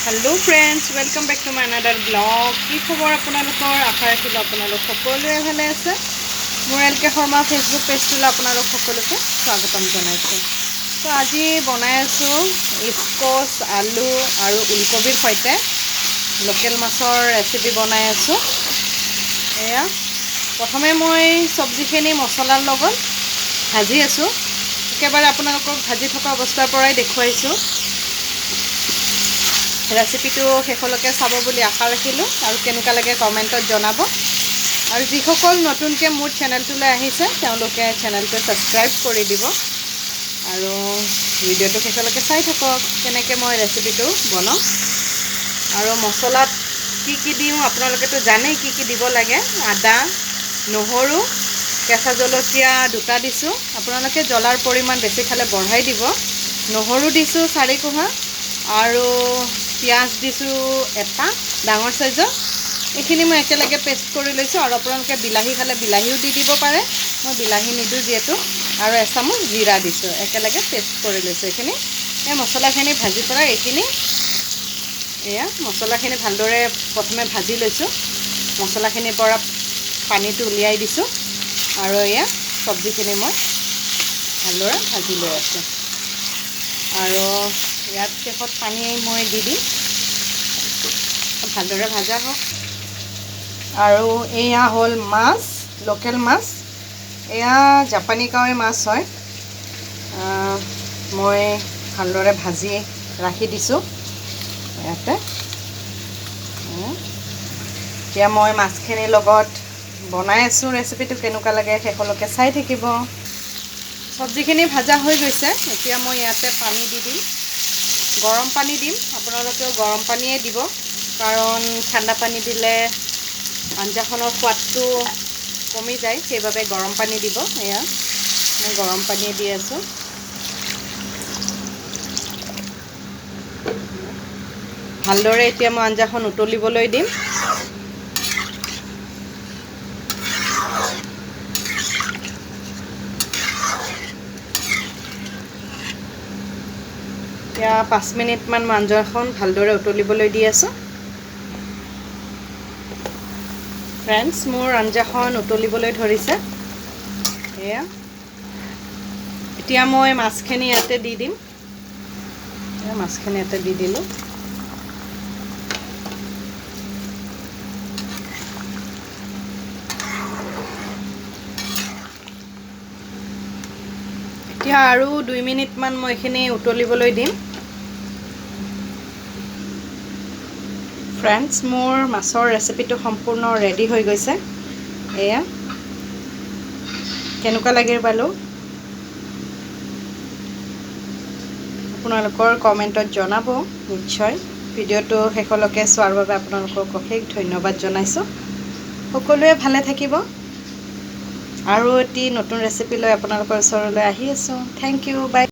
hello friends welcome back to my another blog की खबर आपनलोকৰ आशा ৰাখিলোঁ আপোনালোক সকলোৱে ভালে আছে মোৰ এলকে শৰ্মা ফেসবুক পেজটোলৈ আপোনালোক সকলোকে স্বাগতম জনাইছোঁ তো আজি বনাই আছো স্কোচ আলু আৰু উলকবিৰ সৈতে লোকেল মাছৰ ৰেচিপি বনাই আছো এয়া প্ৰথমে মই সবজিখিনি মছলাৰ লগত ভাজি আছো একেবাৰে আপোনালোকক ভাজি থকা অৱস্থাৰ পৰাই দেখুৱাইছো ৰেচিপিটো শেষলৈকে চাব বুলি আশা ৰাখিলোঁ আৰু কেনেকুৱা লাগে কমেণ্টত জনাব আৰু যিসকল নতুনকৈ মোৰ চেনেলটোলৈ আহিছে তেওঁলোকে চেনেলটো ছাবস্ক্ৰাইব কৰি দিব আৰু ভিডিঅ'টো শেষলৈকে চাই থাকক কেনেকৈ মই ৰেচিপিটো বনাওঁ আৰু মছলাত কি দিওঁ আপোনালোকেতো জানেই কি দিব লাগে আদা নহৰু কেঁচা জলকীয়া দুটা দিছোঁ আপোনালোকে জ্বলাৰ পৰিমাণ বেছি খালে বঢ়াই দিব নহৰু দিছোঁ 4 কোহা আৰু পিয়াজ দিছোঁ এটা ডাঙৰ সাইজৰ এইখিনি মই একেলগে পেষ্ট কৰি লৈছোঁ আৰু আপোনালোকে বিলাহী খালে বিলাহীও দি দিব পাৰে মই বিলাহী নিদু যেটো আৰু এচামুচ জিৰা দিছোঁ একেলগে পেষ্ট কৰি লৈছোঁ এইখিনি এই মছলাখিনি ভাজি পৰা এইখিনি এয়া মছলাখিনি ভালদৰে প্ৰথমে ভাজি লৈছোঁ মছলাখিনিৰ পৰা পানীটো উলিয়াই দিছোঁ আৰু এয়া সবজিখিনি মই ভালদৰে ভাজি লৈ আছোঁ আৰু ইয়াত শেষত পানী মই দি দিম ভালদৰে ভাজা হওক আৰু এয়া হ'ল মাছ লোকেল মাছ এয়া জাপানী কাৱৈ মাছ হয় মই ভালদৰে ভাজি ৰাখি দিছোঁ ইয়াতে এতিয়া মই মাছখিনিৰ লগত বনাই আছোঁ ৰেচিপিটো কেনেকুৱা লাগে শেষলৈকে চাই থাকিব সবজিখিনি ভাজা হৈ গৈছে এতিয়া মই ইয়াতে পানী দি দিম গৰম পানী দিম আপোনালোকেও গৰম পানীয়ে দিব কাৰণ ঠাণ্ডা পানী দিলে আঞ্জাখনৰ সোৱাদটো কমি যায় সেইবাবে গৰম পানী দিব এয়া মই গৰম পানী দি আছোঁ ভালদৰে এতিয়া মই আঞ্জাখন উতলিবলৈ দিম এতিয়া 5 মিনিটমান আঞ্জাখন ভালদৰে উতলিবলৈ দি আছোঁ ফ্ৰেণ্ডছ মোৰ আঞ্জাখন উতলিবলৈ ধৰিছে এয়া এতিয়া মই মাছখিনি ইয়াতে দি দিম মাছখিনি ইয়াতে দি দিলোঁ এতিয়া আৰু 2 মিনিটমান মই এইখিনি উতলিবলৈ দিম ফ্ৰেণ্ডছ মোৰ মাছৰ ৰেচিপিটো সম্পূৰ্ণ ৰেডি হৈ গৈছে এয়া কেনেকুৱা লাগিল বাৰু আপোনালোকৰ কমেণ্টত জনাব নিশ্চয় ভিডিঅ'টো শেষলৈকে চোৱাৰ বাবে আপোনালোকক অশেষ ধন্যবাদ জনাইছোঁ সকলোৱে ভালে থাকিব আৰু এটি নতুন ৰেচিপি লৈ আপোনালোকৰ ওচৰলৈ আহি আছোঁ থেংক ইউ বাই